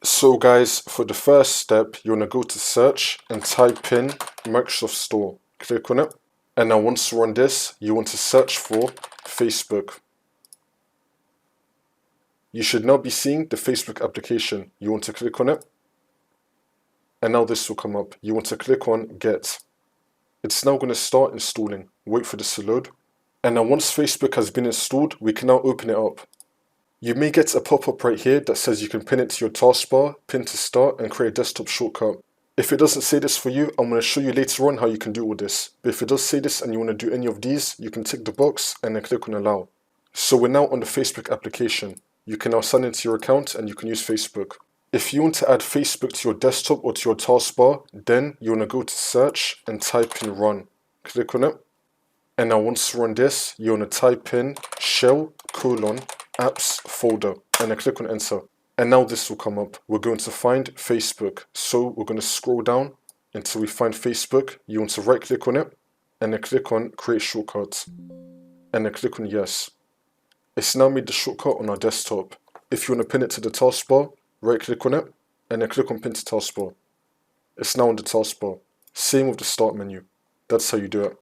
So guys, for the first step, you want to go to search and type in Microsoft Store. Click on it. And now once you're on this, you want to search for Facebook. You should now be seeing the Facebook application. You want to click on it. And now this will come up. You want to click on Get. It's now going to start installing. Wait for this to load. And now once Facebook has been installed, we can now open it up. You may get a pop-up right here that says you can pin it to your taskbar, pin to start, and create a desktop shortcut. If it doesn't say this for you, I'm going to show you later on how you can do all this. But if it does say this and you want to do any of these, you can tick the box and then click on allow. So we're now on the Facebook application. You can now sign into your account and you can use Facebook. If you want to add Facebook to your desktop or to your taskbar, then you want to go to search and type in run. Click on it. And now once you're on this, you want to type in shell : apps folder and then click on enter. And now this will come up. We're going to find Facebook. So we're going to scroll down until we find Facebook. You want to right click on it and then click on create shortcut and then click on yes. It's now made the shortcut on our desktop. If you want to pin it to the taskbar, right click on it and then click on pin to taskbar. It's now on the taskbar. Same with the start menu. That's how you do it.